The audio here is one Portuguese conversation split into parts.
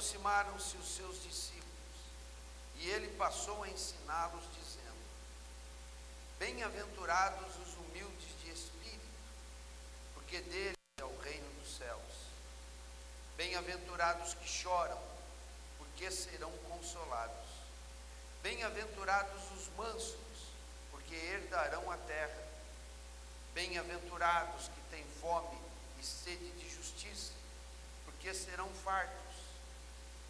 Aproximaram-se os seus discípulos, e ele passou a ensiná-los, dizendo: Bem-aventurados os humildes de espírito, porque deles é o reino dos céus. Bem-aventurados que choram, porque serão consolados. Bem-aventurados os mansos, porque herdarão a terra. Bem-aventurados que têm fome e sede de justiça, porque serão fartos.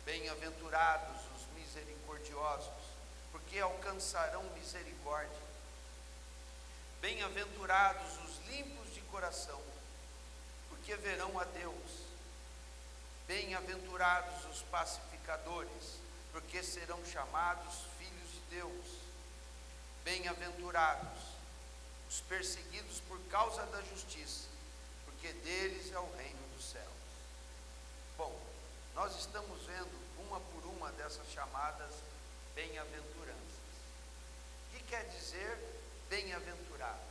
Bem-aventurados os misericordiosos, porque alcançarão misericórdia. Bem-aventurados os limpos de coração, porque verão a Deus. Bem-aventurados os pacificadores, porque serão chamados filhos de Deus. Bem-aventurados os perseguidos por causa da justiça, porque deles é o reino dos céus. Bom, nós estamos vendo uma por uma dessas chamadas bem-aventuranças. O que quer dizer bem-aventurado?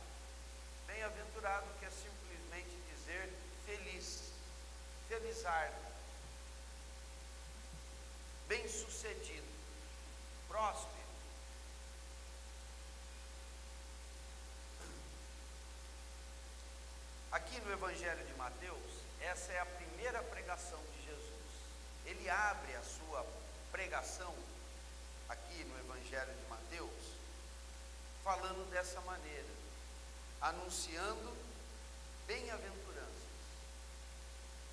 Bem-aventurado quer simplesmente dizer feliz, felizardo, bem-sucedido, próspero. Aqui no Evangelho de Mateus, essa é a primeira pregação de Jesus. Ele abre a sua pregação aqui no Evangelho de Mateus, falando dessa maneira, anunciando bem-aventuranças.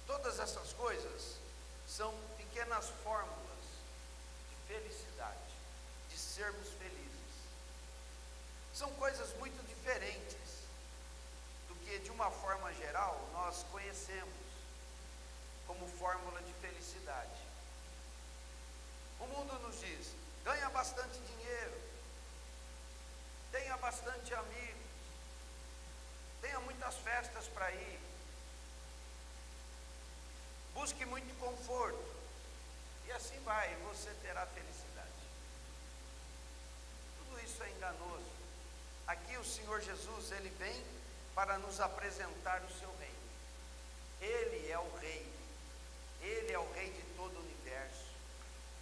Todas essas coisas são pequenas fórmulas de felicidade, de sermos felizes. São coisas muito diferentes do que, de uma forma geral, nós conhecemos como fórmula de felicidade. O mundo nos diz: ganha bastante dinheiro, tenha bastante amigos, tenha muitas festas para ir, busque muito conforto, e assim vai, e você terá felicidade. Tudo isso é enganoso. Aqui o Senhor Jesus, ele vem para nos apresentar o seu reino. Ele é o rei. Ele é o rei de todo o universo.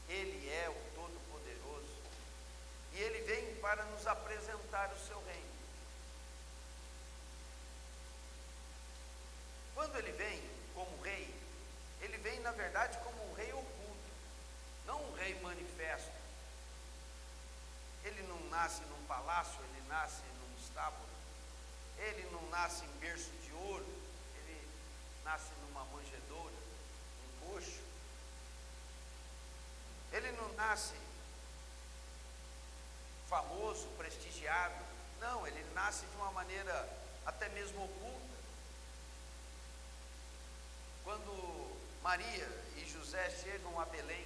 Ele é o Todo-Poderoso. E ele vem para nos apresentar o seu reino. Quando ele vem como rei, ele vem na verdade como um rei oculto, não um rei manifesto. Ele não nasce num palácio, ele nasce num estábulo. Ele não nasce em berço de ouro, ele nasce numa manjedoura, num coxo. Ele não nasce famoso, prestigiado. Não, ele nasce de uma maneira até mesmo oculta. Quando Maria e José chegam a Belém,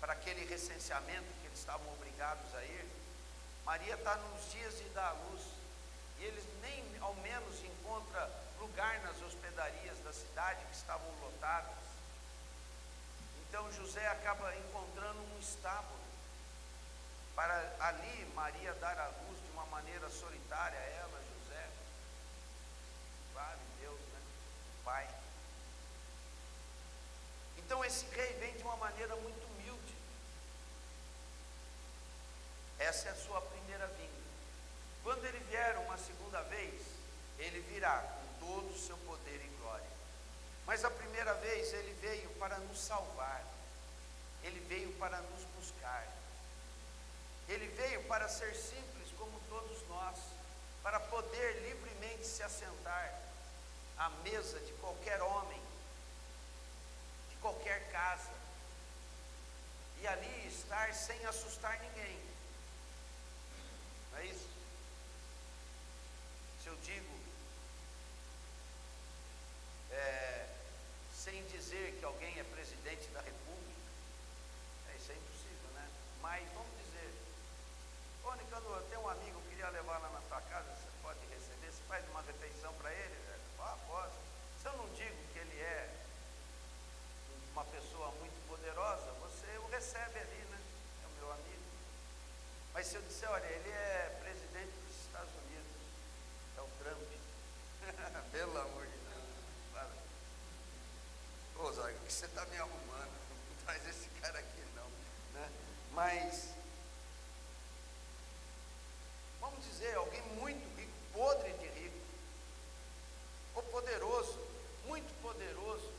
para aquele recenseamento que eles estavam obrigados a ir, Maria está nos dias de dar à luz, e eles nem ao menos encontram lugar nas hospedarias da cidade, que estavam lotadas. Então José acaba encontrando um estábulo, para ali Maria dar à luz de uma maneira solitária, ela, José, claro, Deus, né? Pai. Então esse rei vem de uma maneira muito humilde. Essa é a sua primeira vinda. Quando ele vier uma segunda vez, ele virá com todo o seu poder e glória. Mas a primeira vez ele veio para nos salvar. Ele veio para nos buscar. Ele veio para ser simples como todos nós, para poder livremente se assentar à mesa de qualquer homem, de qualquer casa, e ali estar sem assustar ninguém. Não é isso? Se eu digo, sem dizer que alguém é presidente da República, isso é impossível, né? Mas vamos dizer: ô Nicanor, eu tenho um amigo, eu queria levar lá na tua casa, você pode receber? Você faz uma refeição para ele? Ah, posso. Se eu não digo que ele é uma pessoa muito poderosa, você o recebe ali, né? É o meu amigo. Mas se eu disser, olha, ele é presidente Osório, que você está me arrumando, não traz esse cara aqui não, né? Mas, vamos dizer, alguém muito rico, podre de rico, ou poderoso, muito poderoso.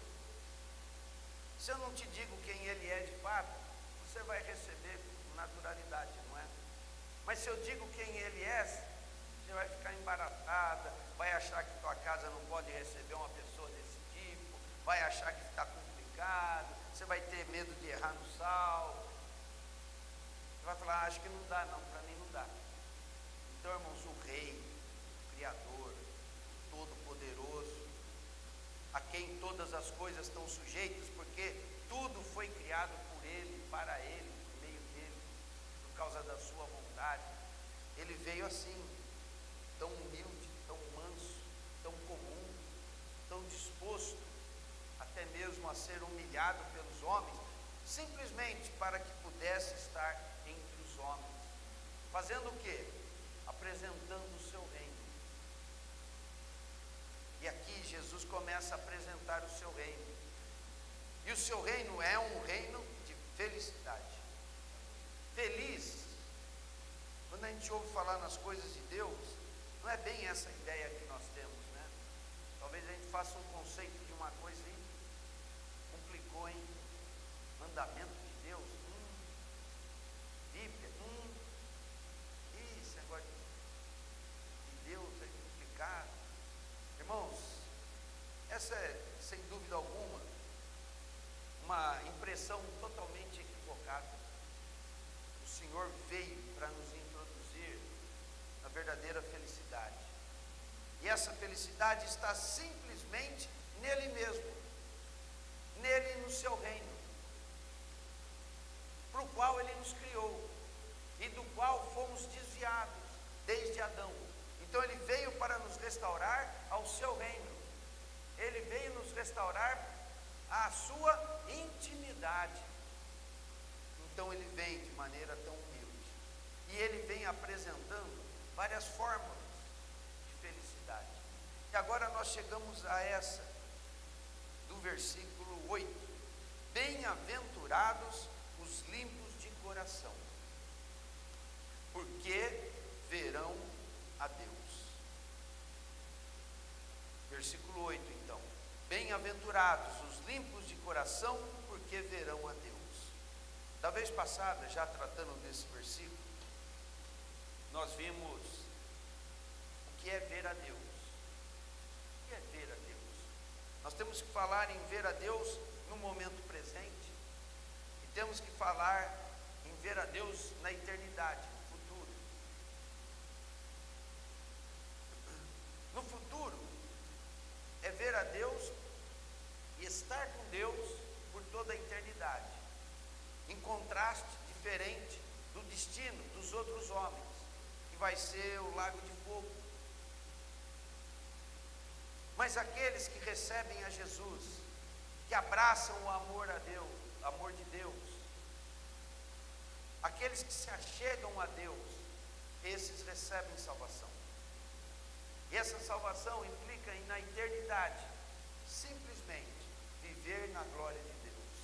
Se eu não te digo quem ele é de fato, você vai receber com naturalidade, não é? Mas se eu digo quem ele é, você vai ficar embaraçada, vai achar que tua casa não pode receber uma pessoa desse tipo, vai achar que está complicado, você vai ter medo de errar no sal. Você vai falar, acho que não dá não, para mim não dá. Então, irmãos, o Rei, o Criador, o Todo-Poderoso, a quem todas as coisas estão sujeitas, porque tudo foi criado por Ele, para Ele, por meio dEle, por causa da sua vontade. Ele veio assim, tão humilde, tão manso, tão comum, tão disposto até mesmo a ser humilhado pelos homens, simplesmente para que pudesse estar entre os homens. Fazendo o quê? Apresentando o seu reino. E aqui Jesus começa a apresentar o seu reino. E o seu reino é um reino de felicidade. Feliz, quando a gente ouve falar nas coisas de Deus, não é bem essa ideia que nós temos, né? Talvez a gente faça um conceito de uma coisa aí, complicou, hein? Mandamento de Deus, Bíblia, esse negócio de Deus é complicado. Irmãos, essa é, sem dúvida alguma, uma impressão totalmente equivocada. O Senhor veio para nos introduzir na verdadeira felicidade. E essa felicidade está simplesmente nele mesmo, nele, no seu reino, para o qual ele nos criou e do qual fomos desviados desde Adão. Então ele veio para nos restaurar ao seu reino. Ele veio nos restaurar à sua intimidade. Então ele vem de maneira tão humilde. E ele vem apresentando várias fórmulas de felicidade. E agora nós chegamos a essa, do versículo 8. Bem-aventurados os limpos de coração, porque verão a Deus. Versículo 8 então. Bem-aventurados os limpos de coração, porque verão a Deus. Da vez passada, já tratando desse versículo, nós vimos o que é ver a Deus. O que é ver a Deus? Nós temos que falar em ver a Deus no momento presente, e temos que falar em ver a Deus na eternidade, no futuro. No futuro, é ver a Deus e estar com Deus por toda a eternidade, em contraste diferente do destino dos outros homens, que vai ser o lago de fogo. Mas aqueles que recebem a Jesus, que abraçam o amor a Deus, amor de Deus, aqueles que se achegam a Deus, esses recebem salvação. E essa salvação implica em, na eternidade, simplesmente viver na glória de Deus.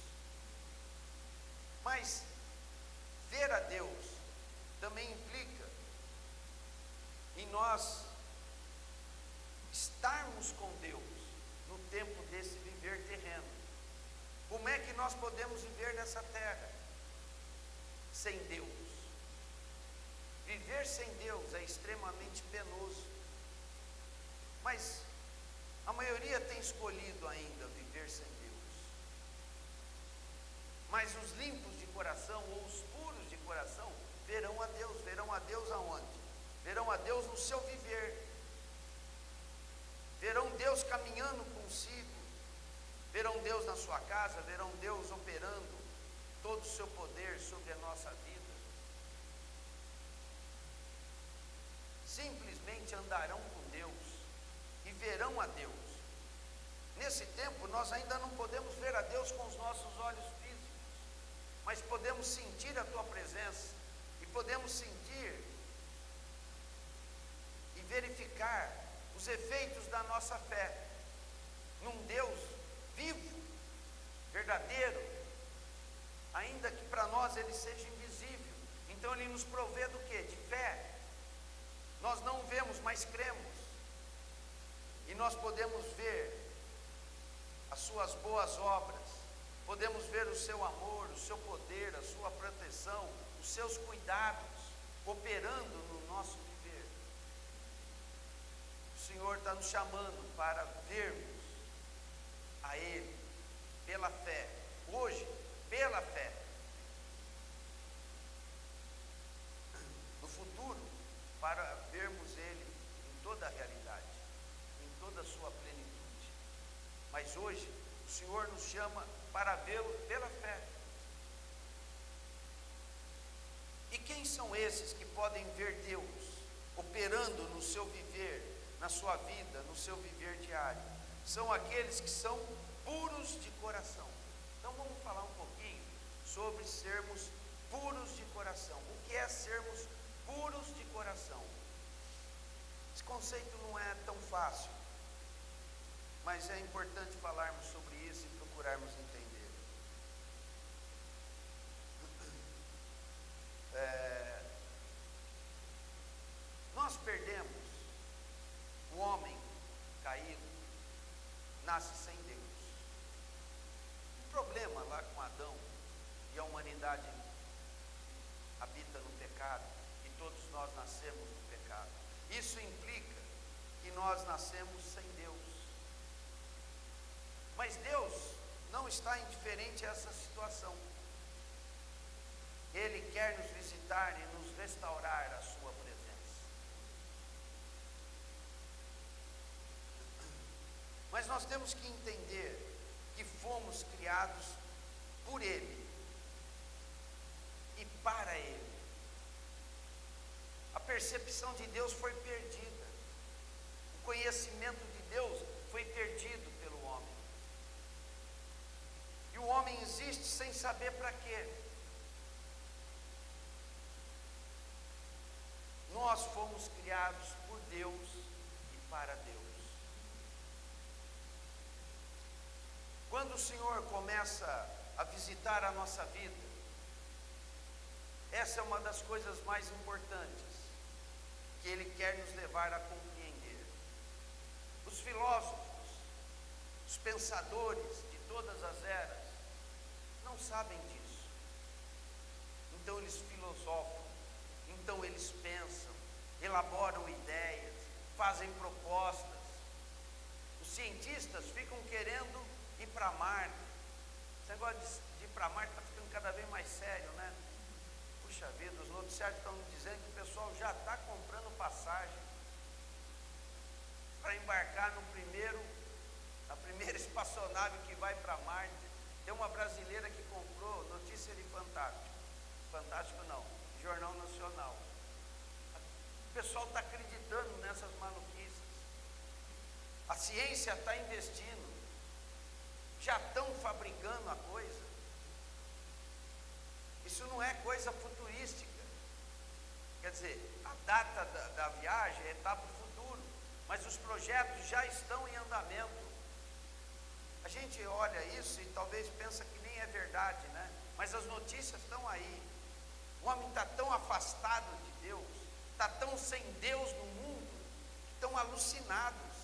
Mas ver a Deus também implica em nós estarmos com Deus no tempo desse viver terreno. Como é que nós podemos viver nessa terra sem Deus? Viver sem Deus é extremamente penoso, mas a maioria tem escolhido ainda viver sem Deus. Mas os limpos de coração, ou os puros de coração, verão a Deus. Verão a Deus aonde? Verão a Deus no seu viver. Verão Deus caminhando consigo. Verão Deus na sua casa. Verão Deus operando todo o seu poder sobre a nossa vida. Simplesmente andarão com Deus e verão a Deus. Nesse tempo nós ainda não podemos ver a Deus com os nossos olhos físicos, mas podemos sentir a tua presença, e podemos sentir e verificar os efeitos da nossa fé num Deus vivo, verdadeiro, ainda que para nós ele seja invisível. Então ele nos provê do quê? De fé. Nós não vemos, mas cremos. E nós podemos ver as suas boas obras, podemos ver o seu amor, o seu poder, a sua proteção, os seus cuidados operando no nosso viver. O Senhor está nos chamando para vermos a Ele pela fé, hoje, pela fé. No futuro, para vermos Ele em toda a realidade, em toda a sua plenitude. Mas hoje, o Senhor nos chama para vê-lo pela fé. E quem são esses que podem ver Deus operando no seu viver, na sua vida, no seu viver diário? São aqueles que são puros de coração. Então vamos falar um pouquinho sobre sermos puros de coração. O que é sermos puros de coração? Esse conceito não é tão fácil, mas é importante falarmos sobre isso e procurarmos entender. Nós perdemos o homem caído, nasce sem Deus. O problema lá com Adão e a humanidade habita no pecado, e todos nós nascemos no pecado. Isso implica que nós nascemos sem Deus. Mas Deus não está indiferente a essa situação. Ele quer nos visitar e nos restaurar a sua presença. Mas nós temos que entender que fomos criados por Ele e para Ele. A percepção de Deus foi perdida. O conhecimento de Deus foi perdido pelo homem. E o homem existe sem saber para quê. Nós fomos criados por Deus e para Deus. Quando o Senhor começa a visitar a nossa vida, essa é uma das coisas mais importantes que Ele quer nos levar a compreender. Os filósofos, os pensadores de todas as eras, não sabem disso. Então eles filosofam, então eles pensam, elaboram ideias, fazem propostas. Os cientistas ficam querendo ir para Marte. Esse negócio de ir para Marte está ficando cada vez mais sério, né? Puxa vida, os noticiários estão dizendo que o pessoal já está comprando passagem para embarcar na primeira espaçonave que vai para Marte. Tem uma brasileira que comprou, notícia de Fantástico não, Jornal Nacional. O pessoal está acreditando nessas maluquices. A ciência está investindo. Já estão fabricando a coisa. Isso não é coisa futurística. Quer dizer, a data da viagem está para o futuro, mas os projetos já estão em andamento. A gente olha isso e talvez pensa que nem é verdade, né? Mas as notícias estão aí. O homem está tão afastado de Deus, está tão sem Deus no mundo, que estão alucinados,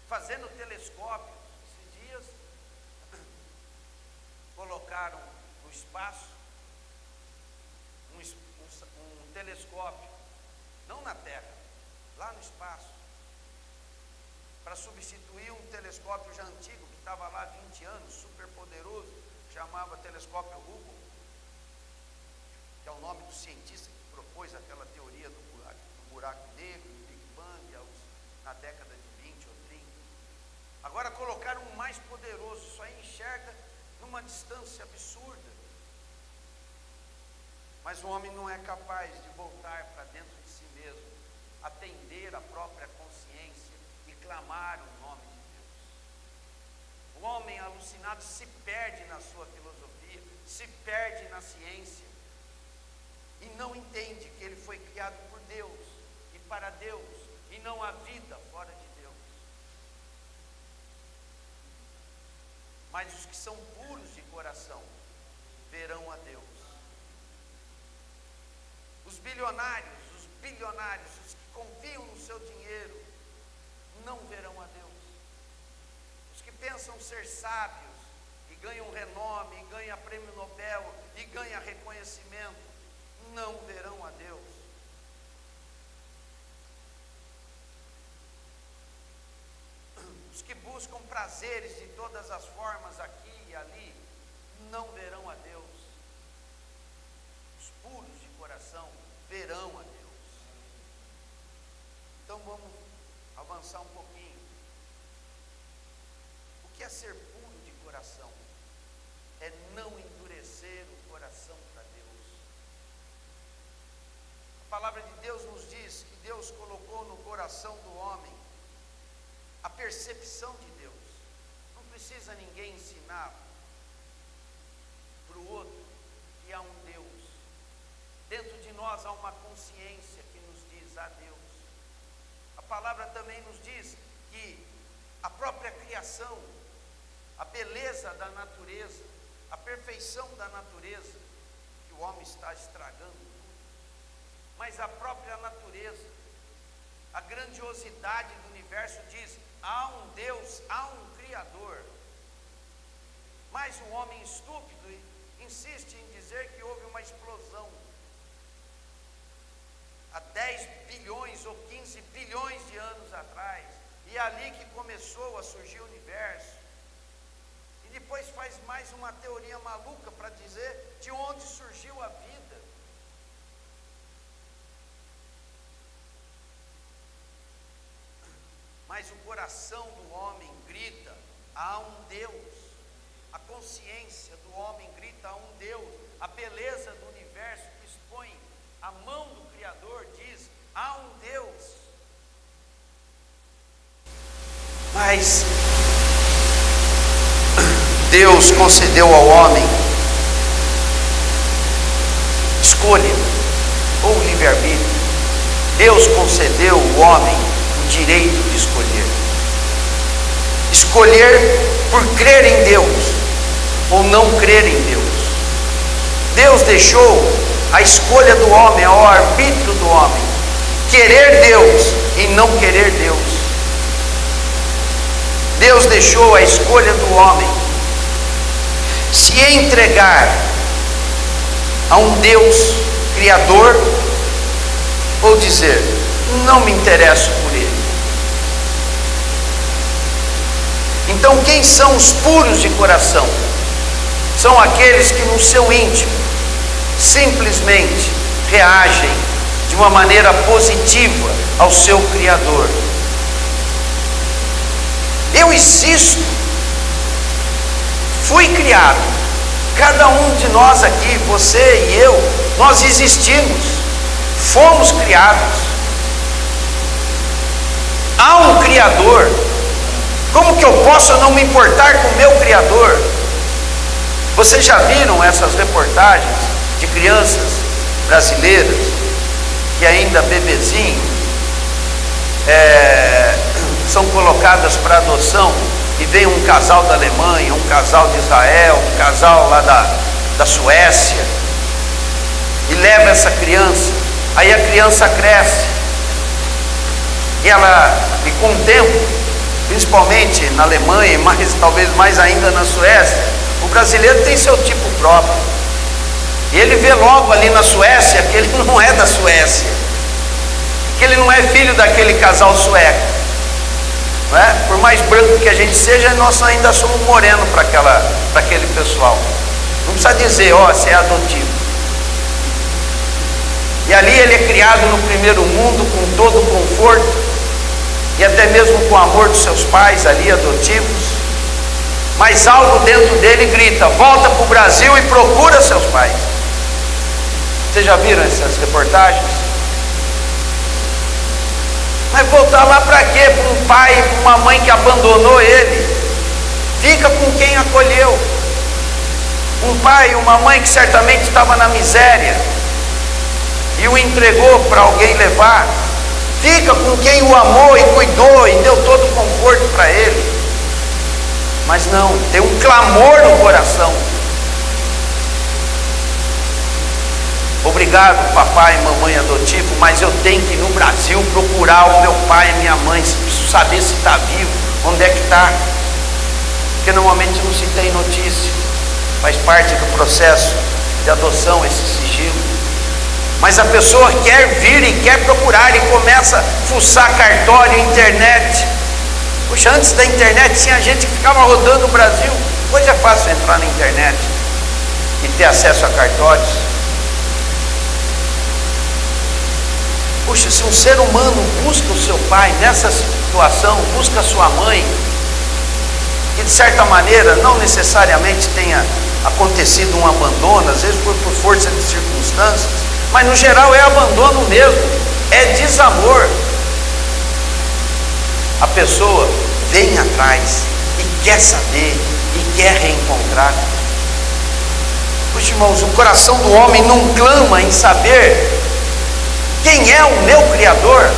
fazendo telescópios. Esses dias colocaram no espaço um telescópio, não na Terra, lá no espaço, para substituir um telescópio já antigo, que estava lá há 20 anos, super poderoso, chamava telescópio Hubble, que é o nome do cientista que propôs aquela teoria do buraco negro, do Big Bang, na década de 20 ou 30. Agora colocaram um mais poderoso, isso aí enxerga numa distância absurda. Mas o homem não é capaz de voltar para dentro de si mesmo, atender a própria consciência e clamar o nome de Deus. O homem alucinado se perde na sua filosofia, se perde na ciência e não entende que ele foi criado por Deus e para Deus, e não há vida fora de Deus. mas os que são puros de coração verão a Deus. Os bilionários, os que confiam no seu dinheiro, não verão a Deus. Os que pensam ser sábios, e ganham renome, e ganham prêmio Nobel, e ganham reconhecimento, não verão a Deus. Os que buscam prazeres de todas as formas aqui e ali, não verão a Deus. Os puros de coração verão a Deus. Então vamos avançar um pouquinho. O que é ser puro de coração? É não endurecer o coração para Deus. A palavra de Deus nos diz que Deus colocou no coração do homem a percepção de Deus. Não precisa ninguém ensinar para o outro que há um Deus. Dentro de nós há uma consciência que nos diz há Deus. A palavra também nos diz que a própria criação, a beleza da natureza, a perfeição da natureza, que o homem está estragando tudo, mas a própria natureza, a grandiosidade do universo diz: há um Deus, há um Criador. Mas o homem estúpido insiste em dizer que houve uma explosão há 10 bilhões ou 15 bilhões de anos atrás, e é ali que começou a surgir o universo. E depois faz mais uma teoria maluca para dizer de onde surgiu a vida. Mas o coração do homem grita: há um Deus. A consciência do homem grita: há um Deus. A beleza do universo que expõe a mão do Criador diz: há um Deus. Mas Deus concedeu ao homem escolha ou livre-arbítrio. Deus concedeu ao homem o direito de escolher. Escolher por crer em Deus ou não crer em Deus. Deus deixou a escolha do homem, ao arbítrio do homem, querer Deus e não querer Deus. Deus deixou a escolha do homem se entregar a um Deus Criador ou dizer: não me interesso por Ele. Então, quem são os puros de coração? São aqueles que no seu íntimo simplesmente reagem de uma maneira positiva ao seu Criador. Eu existo, fui criado, cada um de nós aqui, você e eu, nós existimos, fomos criados. Há um Criador. Como que eu posso não me importar com o meu Criador? Vocês já viram essas reportagens de crianças brasileiras que ainda bebezinhos são colocadas para adoção, e vem um casal da Alemanha, um casal de Israel, um casal lá da Suécia, e leva essa criança. Aí a criança cresce e com o tempo, principalmente na Alemanha, mas talvez mais ainda na Suécia, o brasileiro tem seu tipo próprio. E ele vê logo ali na Suécia que ele não é da Suécia, que ele não é filho daquele casal sueco, não é? Por mais branco que a gente seja, nós ainda somos morenos para aquele pessoal. Não precisa dizer: ó, você é adotivo. E ali ele é criado no primeiro mundo com todo o conforto e até mesmo com o amor dos seus pais ali adotivos, mas algo dentro dele grita: volta para o Brasil e procura seus pais. Vocês já viram essas reportagens? Mas voltar lá para quê? Para um pai, para uma mãe que abandonou ele? Fica com quem acolheu. Um pai e uma mãe que certamente estava na miséria e o entregou para alguém levar. Fica com quem o amou e cuidou e deu todo o conforto para ele. Mas não, tem um clamor no coração. Obrigado, papai e mamãe adotivo, mas eu tenho que ir no Brasil procurar o meu pai e minha mãe, preciso saber se está vivo, onde é que está. Porque normalmente não se tem notícia, faz parte do processo de adoção esse sigilo. Mas a pessoa quer vir e quer procurar e começa a fuçar cartório, internet. Puxa, antes da internet tinha gente que ficava rodando o Brasil. Hoje é fácil entrar na internet e ter acesso a cartórios. Puxa, se um ser humano busca o seu pai nessa situação, busca a sua mãe, e de certa maneira não necessariamente tenha acontecido um abandono, às vezes foi por força de circunstâncias, mas no geral é abandono mesmo, é desamor. A pessoa vem atrás e quer saber e quer reencontrar. Puxa, irmãos, o coração do homem não clama em saber quem é o meu Criador?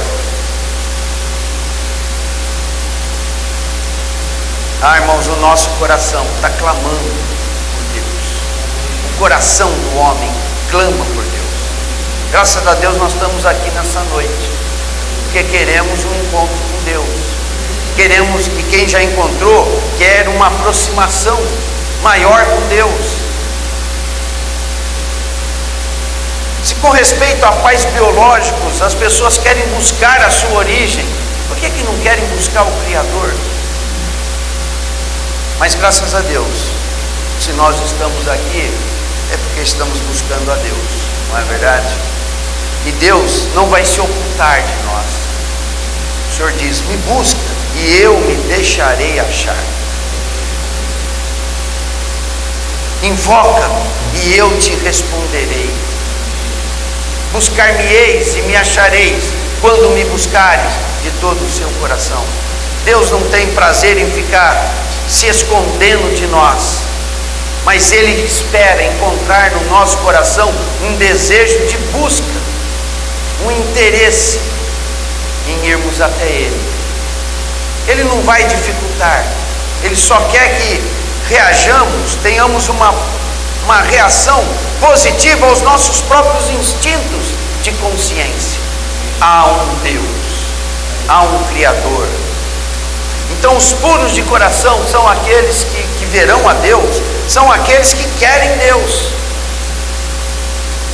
Ah, irmãos, o nosso coração está clamando por Deus. O coração do homem clama por Deus. Graças a Deus nós estamos aqui nessa noite, porque queremos um encontro com Deus. Queremos que quem já encontrou quer uma aproximação maior com Deus. Se com respeito a pais biológicos as pessoas querem buscar a sua origem, por que não querem buscar o Criador? Mas graças a Deus, se nós estamos aqui, é porque estamos buscando a Deus, não é verdade? E Deus não vai se ocultar de nós. O Senhor diz: me busca e eu me deixarei achar. Invoca e eu te responderei. Buscar-me-eis e me achareis, quando me buscares de todo o seu coração. Deus não tem prazer em ficar se escondendo de nós, mas Ele espera encontrar no nosso coração um desejo de busca, um interesse em irmos até Ele. Ele não vai dificultar, Ele só quer que reajamos, tenhamos uma reação positiva aos nossos próprios instintos de consciência. Há um Deus, há um Criador. Então os puros de coração são aqueles que verão a Deus, são aqueles que querem Deus,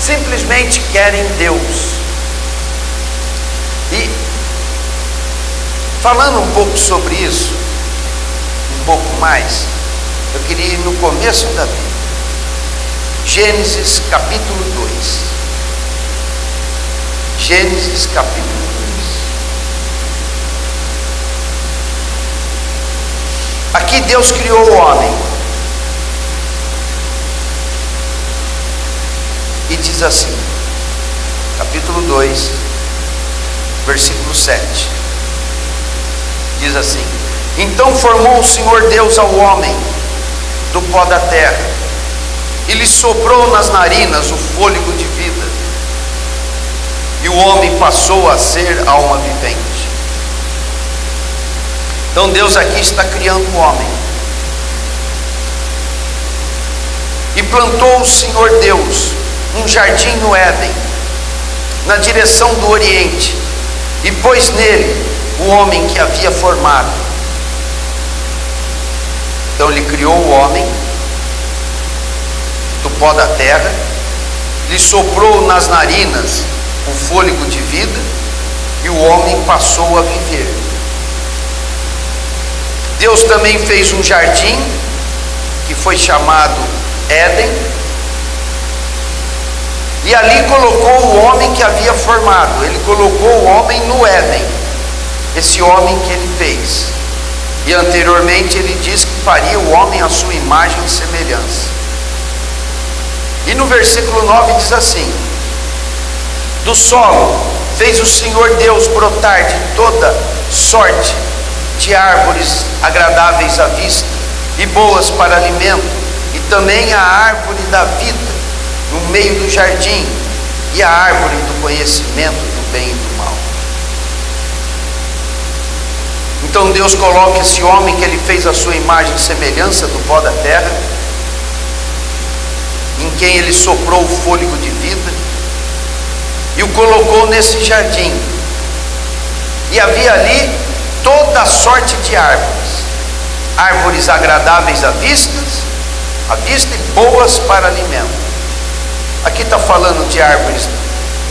simplesmente querem Deus. E falando um pouco sobre isso, um pouco mais, eu queria ir no começo da Bíblia. Gênesis capítulo 2. Gênesis capítulo 2. Aqui Deus criou o homem. E diz assim, capítulo 2, versículo 7. Diz assim: então formou o Senhor Deus ao homem do pó da terra, e lhe soprou nas narinas o fôlego de vida, e o homem passou a ser alma vivente. Então Deus aqui está criando o homem. E plantou o Senhor Deus um jardim no Éden, na direção do Oriente, e pôs nele o homem que havia formado. Então ele criou o homem do pó da terra, lhe soprou nas narinas o fôlego de vida, e o homem passou a viver. Deus também fez um jardim, que foi chamado Éden, e ali colocou o homem que havia formado. Ele colocou o homem no Éden, esse homem que ele fez. E anteriormente ele disse que faria o homem à sua imagem e semelhança. E no versículo 9 diz assim: do solo fez o Senhor Deus brotar de toda sorte de árvores agradáveis à vista e boas para alimento, e também a árvore da vida no meio do jardim, e a árvore do conhecimento do bem e do mal. Então Deus coloca esse homem que ele fez a sua imagem e semelhança do pó da terra, em quem ele soprou o fôlego de vida, e o colocou nesse jardim. E havia ali toda sorte de árvores, árvores agradáveis à vista e boas para alimento. Aqui está falando de árvores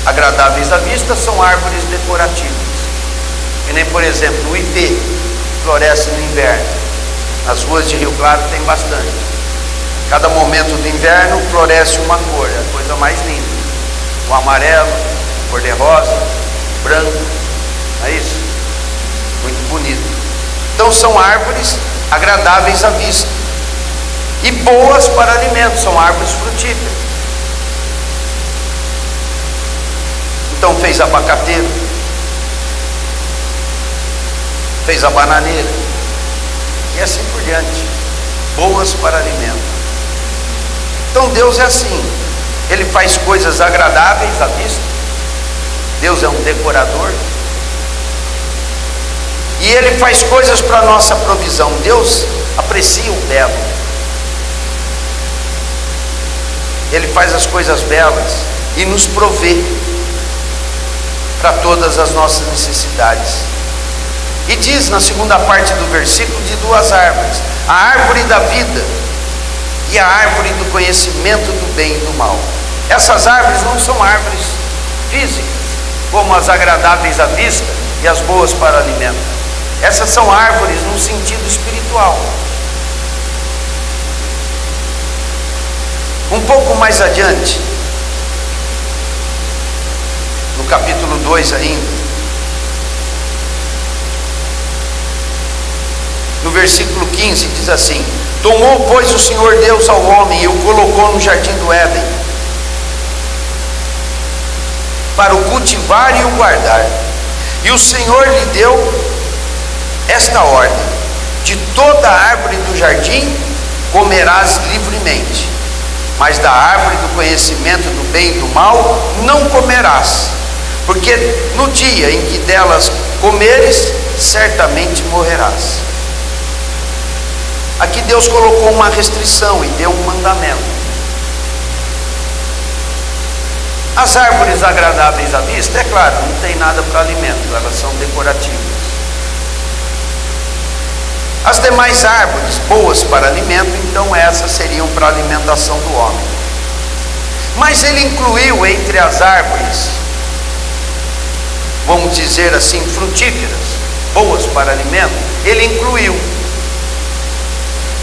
agradáveis à vista, são árvores decorativas. Que nem, por exemplo, o ipê floresce no inverno. Nas ruas de Rio Claro tem bastante. Cada momento do inverno floresce uma cor, é a coisa mais linda. O amarelo, cor de rosa, branco, é isso? Muito bonito. Então são árvores agradáveis à vista e boas para alimento, são árvores frutíferas. Então fez abacateiro, fez a bananeira e assim por diante, boas para alimento. Então Deus é assim, Ele faz coisas agradáveis à vista. Deus é um decorador. E Ele faz coisas para a nossa provisão. Deus aprecia o belo. Ele faz as coisas belas e nos provê para todas as nossas necessidades. E diz na segunda parte do versículo de duas árvores: a árvore da vida e a árvore do conhecimento do bem e do mal. Essas árvores não são árvores físicas, como as agradáveis à vista e as boas para alimento. Essas são árvores no sentido espiritual. Um pouco mais adiante, no capítulo 2 ainda, no versículo 15 diz assim: tomou, pois, o Senhor Deus ao homem e o colocou no jardim do Éden, para o cultivar e o guardar. E o Senhor lhe deu esta ordem: de toda a árvore do jardim comerás livremente, mas da árvore do conhecimento do bem e do mal não comerás, porque no dia em que delas comeres, certamente morrerás. Aqui Deus colocou uma restrição e deu um mandamento. As árvores agradáveis à vista, é claro, não tem nada para alimento, elas são decorativas. As demais árvores boas para alimento, então essas seriam para a alimentação do homem. Mas ele incluiu entre as árvores, vamos dizer assim, frutíferas, boas para alimento, ele incluiu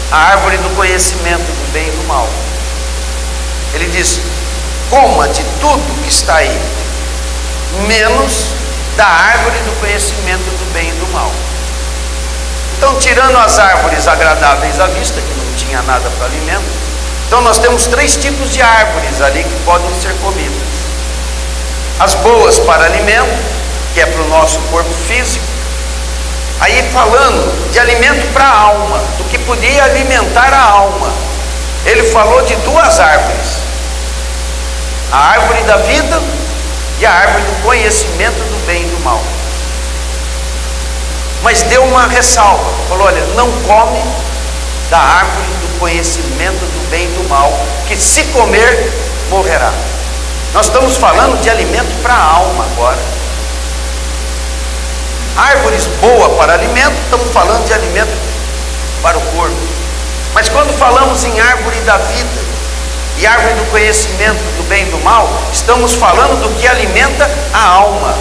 a árvore do conhecimento do bem e do mal. Ele diz: coma de tudo que está aí, menos da árvore do conhecimento do bem e do mal. Então, tirando as árvores agradáveis à vista, que não tinha nada para alimento, então nós temos 3 tipos de árvores ali que podem ser comidas. As boas para alimento, que é para o nosso corpo físico. Aí falando de alimento para a alma, do que podia alimentar a alma, ele falou de 2 árvores: a árvore da vida e a árvore do conhecimento do bem e do mal. Mas deu uma ressalva, falou: olha, não come da árvore do conhecimento do bem e do mal, que se comer, morrerá. Nós estamos falando de alimento para a alma agora. Árvores boas para alimento, estamos falando de alimento para o corpo. Mas quando falamos em árvore da vida e árvore do conhecimento do bem e do mal, estamos falando do que alimenta a alma.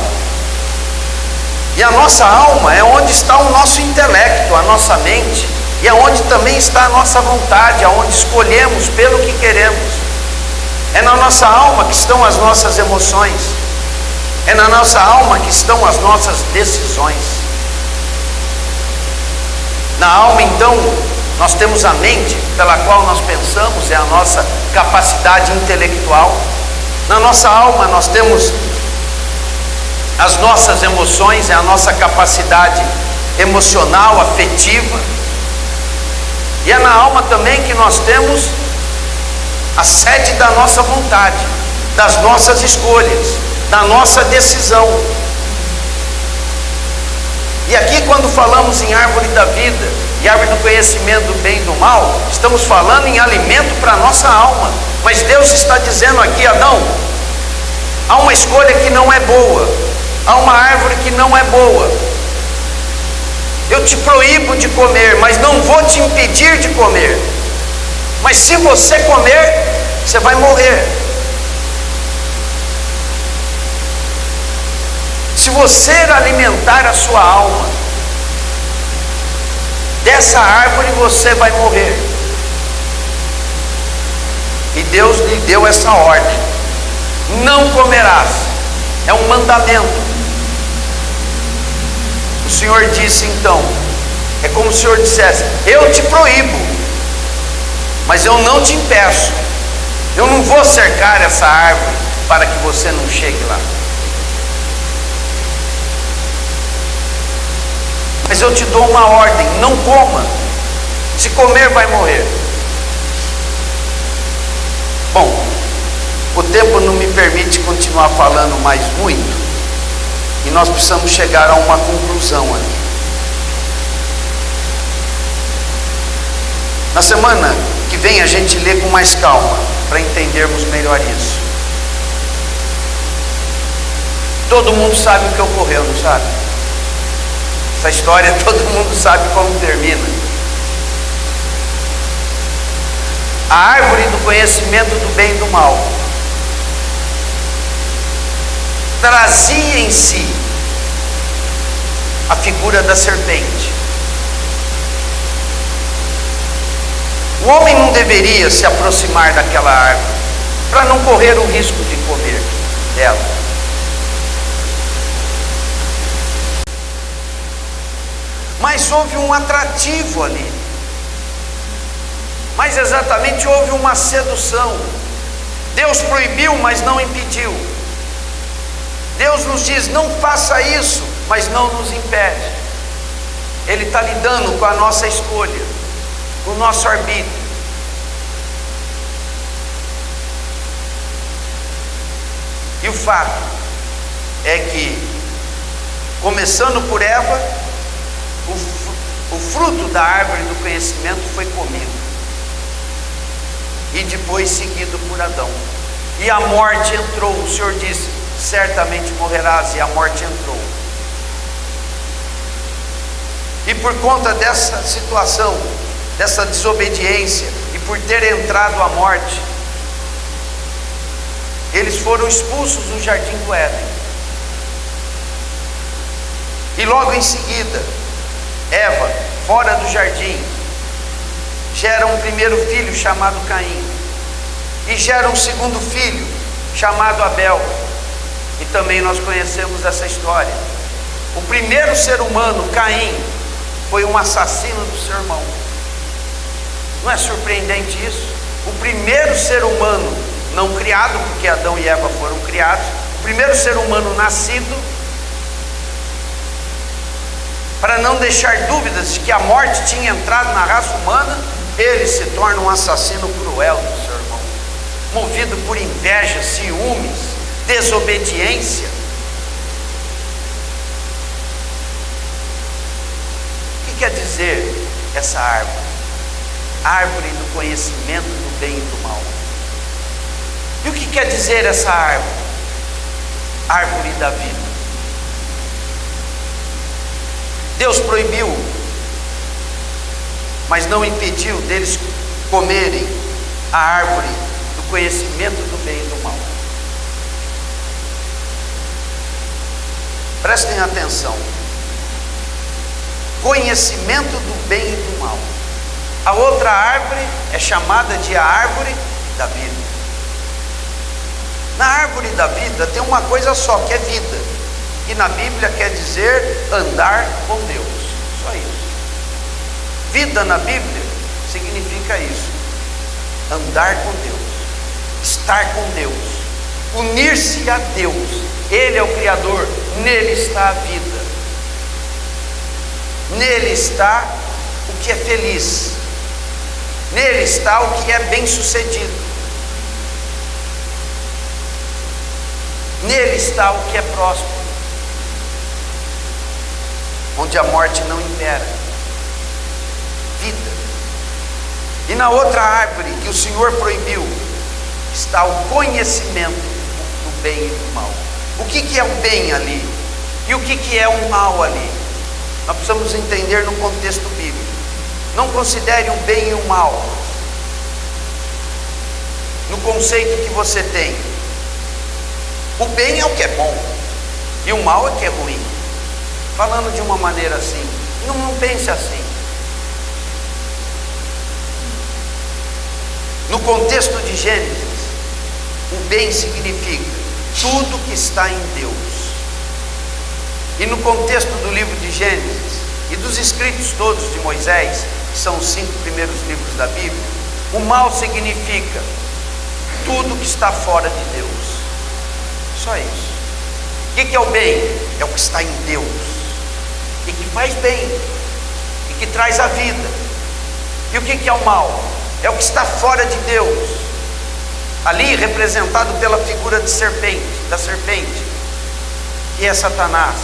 E a nossa alma é onde está o nosso intelecto, a nossa mente, e é onde também está a nossa vontade, aonde escolhemos pelo que queremos. É na nossa alma que estão as nossas emoções. É na nossa alma que estão as nossas decisões. Na alma, então, nós temos a mente pela qual nós pensamos, é a nossa capacidade intelectual. Na nossa alma nós temos as nossas emoções, é a nossa capacidade emocional, afetiva. E é na alma também que nós temos a sede da nossa vontade, das nossas escolhas, da nossa decisão. E aqui, quando falamos em árvore da vida e árvore do conhecimento do bem e do mal, estamos falando em alimento para a nossa alma. Mas Deus está dizendo aqui: Adão, há uma escolha que não é boa, há uma árvore que não é boa. Eu te proíbo de comer, mas não vou te impedir de comer. Mas se você comer, você vai morrer. Se você alimentar a sua alma dessa árvore, você vai morrer. E Deus lhe deu essa ordem: não comerás. É um mandamento. O Senhor disse então, é como se o Senhor dissesse: eu te proíbo, mas eu não te impeço. Eu não vou cercar essa árvore para que você não chegue lá. Mas eu te dou uma ordem: não coma. Se comer, vai morrer. Bom, o tempo não me permite continuar falando mais muito, e nós precisamos chegar a uma conclusão aqui. Na semana que vem a gente lê com mais calma, para entendermos melhor isso. Todo mundo sabe o que ocorreu, não sabe? Essa história todo mundo sabe como termina. A árvore do conhecimento do bem e do mal trazia em si a figura da serpente. O homem não deveria se aproximar daquela árvore para não correr o risco de comer dela. Mas houve um atrativo ali. Mais exatamente, houve uma sedução. Deus proibiu, mas não impediu. Deus nos diz: não faça isso, mas não nos impede. Ele está lidando com a nossa escolha, com o nosso arbítrio. E o fato é que, começando por Eva, o fruto da árvore do conhecimento foi comido, e depois seguido por Adão. E a morte entrou. O Senhor disse: certamente morrerás, e a morte entrou. E por conta dessa situação, dessa desobediência, e por ter entrado a morte, eles foram expulsos do jardim do Éden. E logo em seguida, Eva, fora do jardim, gera um primeiro filho chamado Caim, e gera um segundo filho chamado Abel. E também nós conhecemos essa história. O primeiro ser humano, Caim, foi um assassino do seu irmão. Não é surpreendente isso? O primeiro ser humano não criado, porque Adão e Eva foram criados, o primeiro ser humano nascido, para não deixar dúvidas de que a morte tinha entrado na raça humana, ele se torna um assassino cruel do seu irmão, movido por inveja, ciúmes, desobediência. O que quer dizer essa árvore? A árvore do conhecimento do bem e do mal. E o que quer dizer essa árvore? Árvore da vida. Deus proibiu, mas não impediu deles comerem a árvore do conhecimento do bem e do mal. Prestem atenção. Conhecimento do bem e do mal. A outra árvore é chamada de a árvore da vida. Na árvore da vida tem uma coisa só, que é vida. E na Bíblia quer dizer andar com Deus. Só isso. Vida na Bíblia significa isso. Andar com Deus. Estar com Deus. Unir-se a Deus. Ele é o Criador. Nele está a vida. Nele está o que é feliz. Nele está o que é bem-sucedido. Nele está o que é próspero. onde a morte não impera. Vida. E na outra árvore que o Senhor proibiu, está o conhecimento do bem e do mal. O que é o bem ali? E o que é o mal ali? Nós precisamos entender no contexto bíblico. Não considere o bem e o mal no conceito que você tem. O bem é o que é bom e o mal é o que é ruim. Falando de uma maneira assim, não pense assim. No contexto de Gênesis, o bem significa tudo que está em Deus. E no contexto do livro de Gênesis e dos escritos todos de Moisés, que são os 5 primeiros livros da Bíblia, o mal significa tudo que está fora de Deus. Só isso. O que é o bem? É o que está em Deus e que faz bem e que traz a vida. E o que é o mal? É o que está fora de Deus, ali representado pela figura de serpente, da serpente, que é Satanás,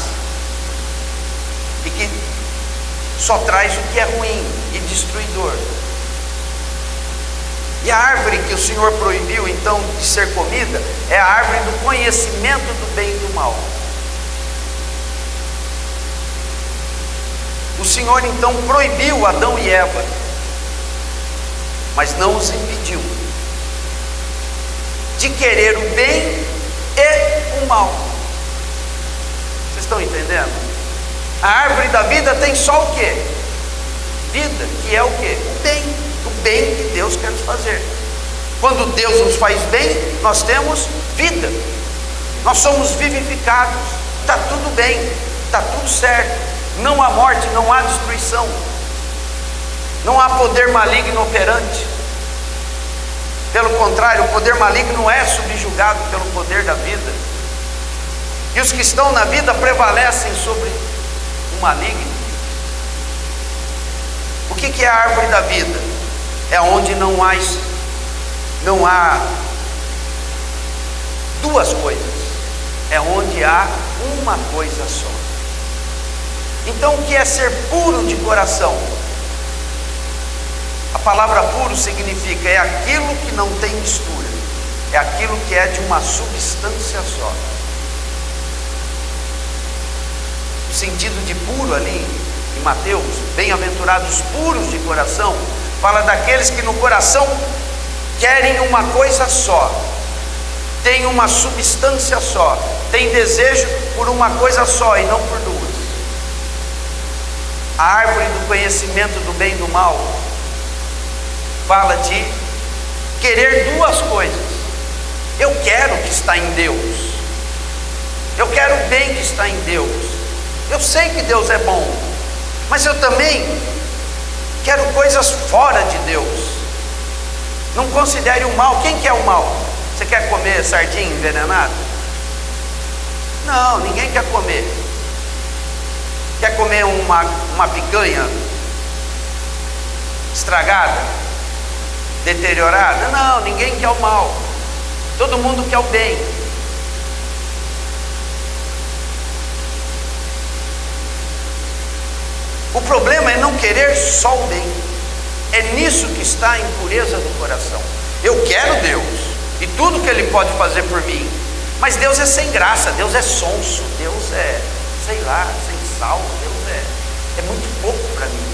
e que só traz o que é ruim e destruidor. E a árvore que o Senhor proibiu então de ser comida é a árvore do conhecimento do bem e do mal. O Senhor então proibiu Adão e Eva, mas não os impediu de querer o bem e o mal. Vocês estão entendendo? A árvore da vida tem só o quê? Vida, que é o quê? O bem que Deus quer nos fazer. Quando Deus nos faz bem, nós temos vida, nós somos vivificados, está tudo bem, está tudo certo, não há morte, não há destruição, não há poder maligno operante. Pelo contrário, o poder maligno é subjugado pelo poder da vida. E os que estão na vida prevalecem sobre o maligno. O que é a árvore da vida? É onde não há duas coisas. É onde há uma coisa só. Então o que é ser puro de coração? A palavra puro significa é aquilo que não tem mistura, é aquilo que é de uma substância só. O sentido de puro ali em Mateus, bem-aventurados puros de coração, fala daqueles que no coração querem uma coisa só, têm uma substância só, têm desejo por uma coisa só e não por duas. A árvore do conhecimento do bem e do mal fala de querer duas coisas. Eu quero o que está em Deus, eu quero o bem que está em Deus, eu sei que Deus é bom, mas eu também quero coisas fora de Deus. Não considere o mal. Quem quer o mal? Você quer comer sardinha envenenada? Não, ninguém quer comer. Quer comer uma picanha estragada, deteriorada? Não, ninguém quer o mal. Todo mundo quer o bem. O problema é não querer só o bem. É nisso que está a impureza do coração. Eu quero Deus e tudo que Ele pode fazer por mim, mas Deus é sem graça, Deus é sonso, Deus é, sei lá, sem sal, Deus é muito pouco para mim.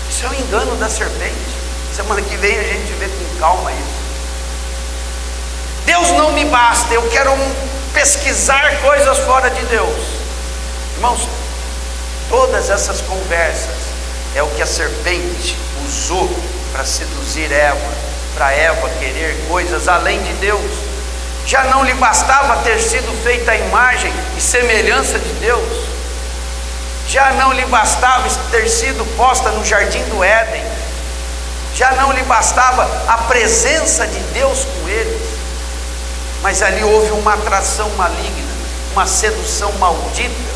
Isso é um engano da serpente. Semana que vem a gente vê com calma isso. Deus não me basta, eu quero pesquisar coisas fora de Deus. Irmãos, todas essas conversas é o que a serpente usou para seduzir Eva, para Eva querer coisas além de Deus. Já não lhe bastava ter sido feita a imagem e semelhança de Deus, já não lhe bastava ter sido posta no jardim do Éden, já não lhe bastava a presença de Deus com eles, mas ali houve uma atração maligna, uma sedução maldita,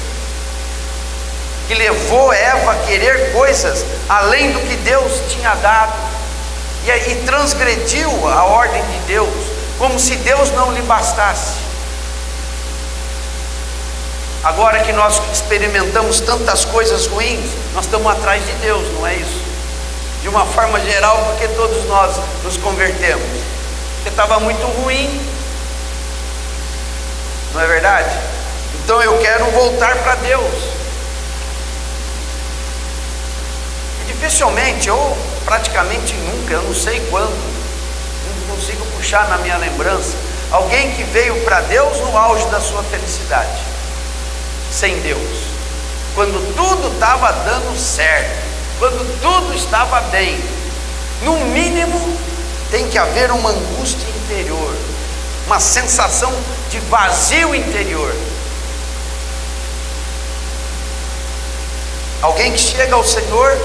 que levou Eva a querer coisas além do que Deus tinha dado, e transgrediu a ordem de Deus, como se Deus não lhe bastasse. Agora que nós experimentamos tantas coisas ruins, nós estamos atrás de Deus, não é isso? De uma forma geral, porque todos nós nos convertemos, porque estava muito ruim, não é verdade? Então eu quero voltar para Deus. E dificilmente, ou praticamente nunca, eu não sei quando, não consigo puxar na minha lembrança, alguém que veio para Deus no auge da sua felicidade, sem Deus, quando tudo estava dando certo, quando tudo estava bem. No mínimo tem que haver uma angústia interior, uma sensação de vazio interior. Alguém que chega ao Senhor,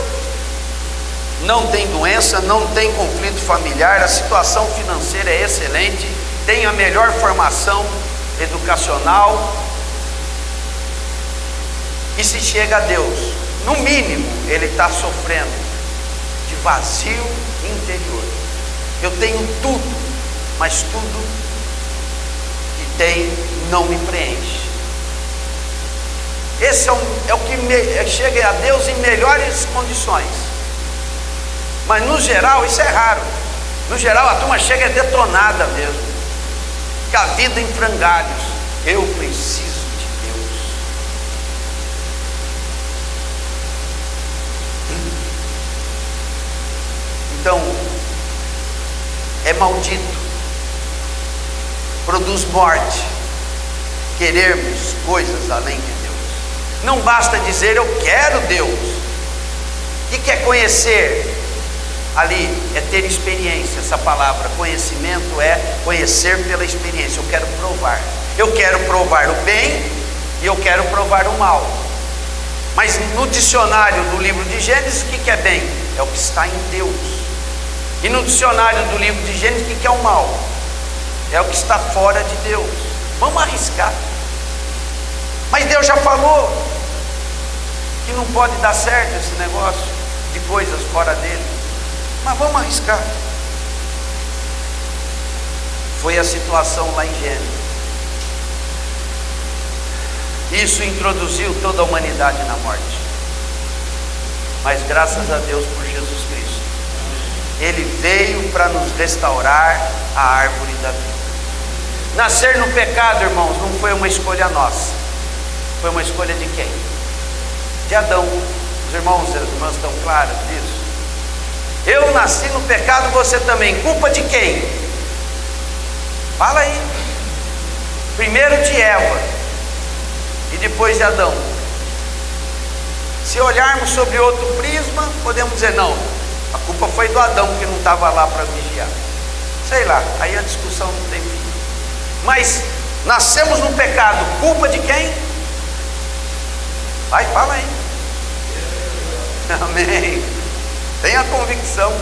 não tem doença, não tem conflito familiar, a situação financeira é excelente, tem a melhor formação educacional, e se chega a Deus, no mínimo ele está sofrendo de vazio interior. Eu tenho tudo, mas tudo que tem não me preenche. Esse é o que chega a Deus em melhores condições. Mas no geral isso é raro. No geral a turma chega detonada mesmo, com a vida em frangalhos. Eu preciso de Deus. Então é maldito, produz morte querermos coisas além de Deus. Não basta dizer eu quero Deus. O que quer conhecer? Ali é ter experiência. Essa palavra conhecimento é conhecer pela experiência. Eu quero provar. Eu quero provar o bem e eu quero provar o mal. Mas no dicionário do livro de Gênesis, o que é bem? É o que está em Deus. E no dicionário do livro de Gênesis, o que é o mal? É o que está fora de Deus. Vamos arriscar. Mas Deus já falou que não pode dar certo esse negócio de coisas fora dele. Mas vamos arriscar. Foi a situação lá em Gênesis. Isso introduziu toda a humanidade na morte. Mas graças a Deus por Jesus Cristo, Ele veio para nos restaurar a árvore da vida. Nascer no pecado, irmãos, não foi uma escolha nossa. Foi uma escolha de quem? De Adão. Os irmãos e as irmãs estão claros disso? Eu nasci no pecado, você também. Culpa de quem? Fala aí. Primeiro de Eva e depois de Adão. Se olharmos sobre outro prisma, podemos dizer não, a culpa foi do Adão que não estava lá para vigiar. Sei lá, aí a discussão não tem fim. Mas nascemos no pecado, culpa de quem? Vai, fala aí. Amém. Tenha convicção.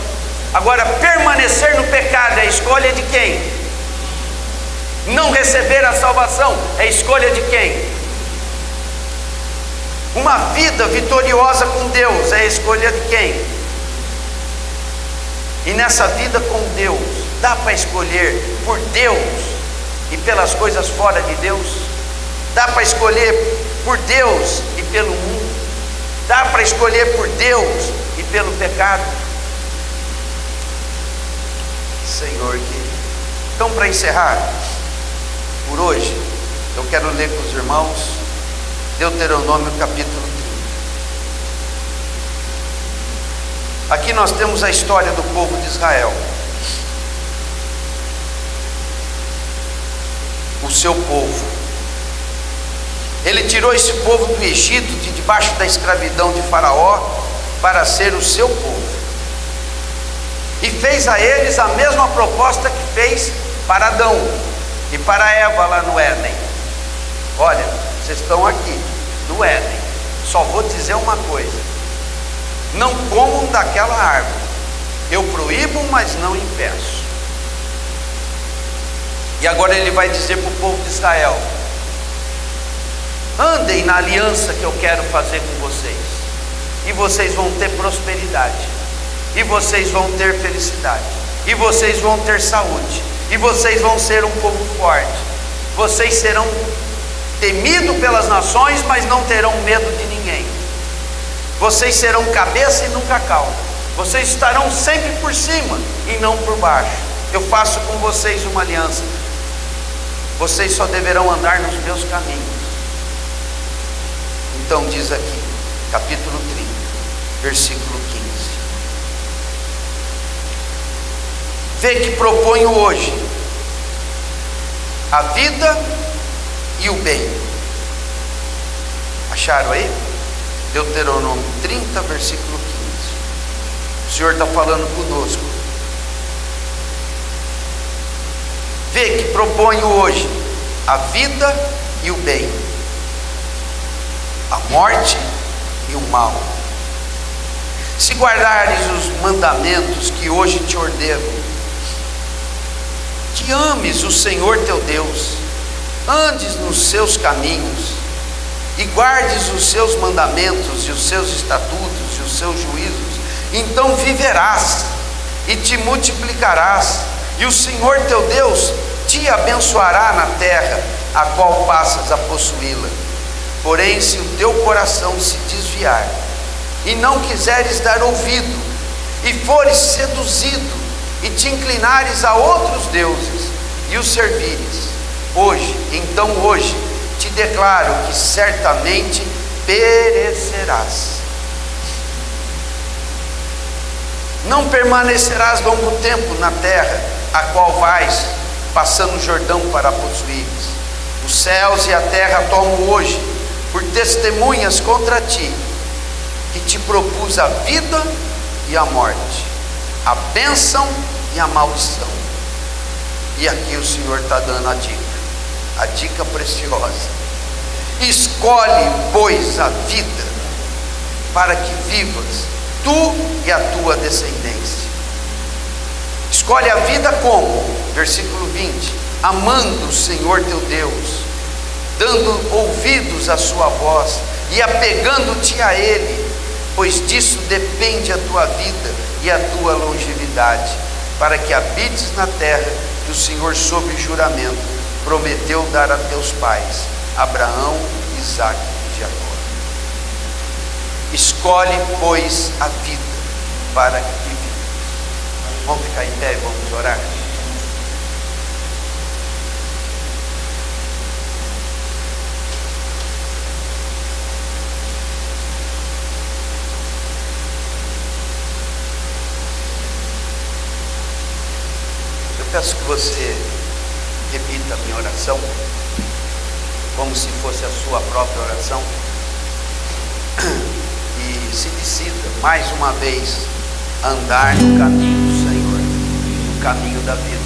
Agora, permanecer no pecado é escolha de quem? Não receber a salvação é escolha de quem? Uma vida vitoriosa com Deus é escolha de quem? E nessa vida com Deus, dá para escolher por Deus e pelas coisas fora de Deus? Dá para escolher por Deus e pelo mundo? Dá para escolher por Deus e pelo pecado? Senhor querido. Então, para encerrar por hoje, eu quero ler com os irmãos Deuteronômio capítulo 30. Aqui nós temos a história do povo de Israel. O seu povo. Ele tirou esse povo do Egito, de debaixo da escravidão de Faraó, para ser o seu povo. E fez a eles a mesma proposta que fez para Adão e para Eva lá no Éden. Olha, vocês estão aqui, no Éden. Só vou dizer uma coisa: não comam daquela árvore. Eu proíbo, mas não impeço. E agora ele vai dizer para o povo de Israel: andem na aliança que eu quero fazer com vocês, e vocês vão ter prosperidade, e vocês vão ter felicidade, e vocês vão ter saúde, e vocês vão ser um povo forte, vocês serão temido pelas nações, mas não terão medo de ninguém. Vocês serão cabeça e nunca cauda. Vocês estarão sempre por cima e não por baixo. Eu faço com vocês uma aliança. Vocês só deverão andar nos meus caminhos. Então diz aqui, capítulo 30, versículo 15. Vê que proponho hoje a vida e o bem. Acharam aí? Deuteronômio 30, versículo 15. O Senhor está falando conosco. Vê que proponho hoje a vida e o bem, a morte e o mal. Se guardares os mandamentos que hoje te ordeno, que ames o Senhor teu Deus, andes nos seus caminhos, e guardes os seus mandamentos e os seus estatutos e os seus juízos, então viverás e te multiplicarás, e o Senhor teu Deus te abençoará na terra a qual passas a possuí-la. Porém, se o teu coração se desviar e não quiseres dar ouvido, e fores seduzido e te inclinares a outros deuses e os servires, então hoje te declaro que certamente perecerás. Não permanecerás longo tempo na terra a qual vais, passando o Jordão para possuires. Os céus e a terra tomam hoje por testemunhas contra ti, que te propus a vida e a morte, a bênção e a maldição. E aqui o Senhor está dando a dica preciosa. Escolhe, pois, a vida, para que vivas, tu e a tua descendência. Escolhe a vida como? Versículo 20: amando o Senhor teu Deus, dando ouvidos à sua voz e apegando-te a Ele, pois disso depende a tua vida e a tua longevidade, para que habites na terra que o Senhor, sob juramento, prometeu dar a teus pais, Abraão, Isaque e Jacó. Escolhe, pois, a vida para que vivas. Vamos ficar em pé e vamos orar? Eu peço que você repita a minha oração, como se fosse a sua própria oração, e se decida mais uma vez a andar no caminho do Senhor, no caminho da vida.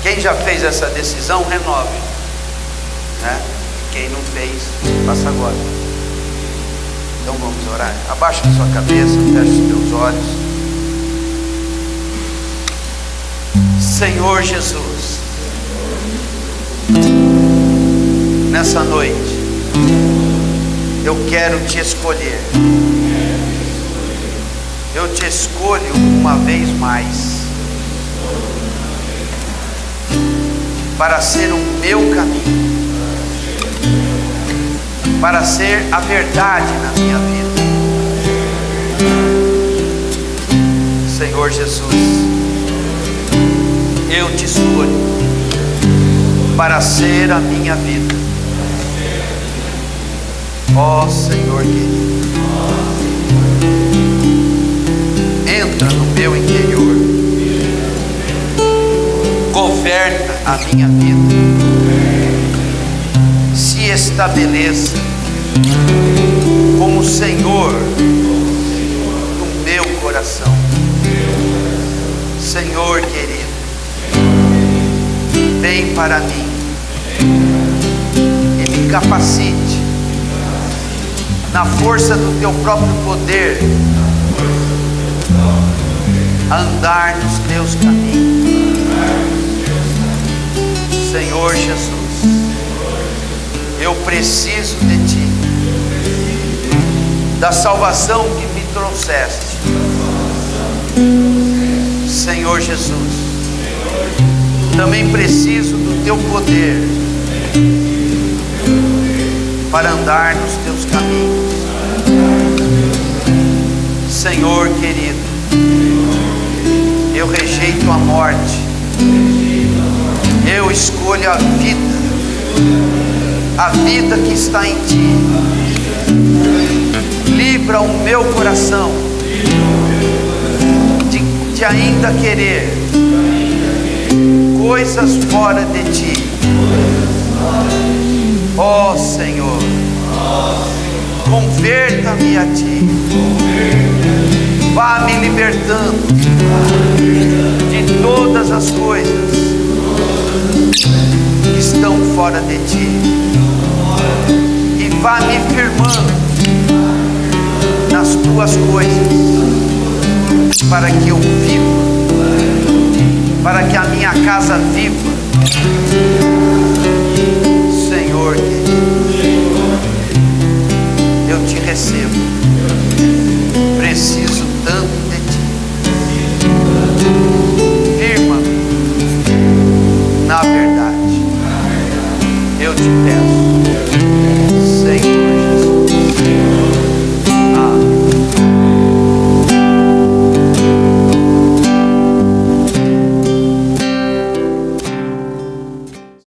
Quem já fez essa decisão, renove, né? Quem não fez, faça agora. Então vamos orar. Abaixa a sua cabeça, feche os teus olhos. Senhor Jesus, nessa noite eu quero te escolher. Eu te escolho uma vez mais para ser o meu caminho, para ser a verdade na minha vida. Senhor Jesus, eu te escolho para ser a minha vida. Ó Senhor querido, entra no meu interior, governa a minha vida, se estabeleça como Senhor no meu coração. Senhor querido, vem para mim e me capacite na força do teu próprio poder a andar nos teus caminhos. Senhor Jesus, eu preciso de ti, da salvação que me trouxeste. Senhor Jesus, também preciso do teu poder para andar nos teus caminhos. Senhor querido, eu rejeito a morte, eu escolho a vida que está em ti. Livra o meu coração de ainda querer coisas fora de ti. Ó Senhor, converta-me a ti, vá me libertando de todas as coisas que estão fora de ti, e vá me firmando nas tuas coisas, para que eu viva, para que a minha casa viva. Senhor, eu te recebo.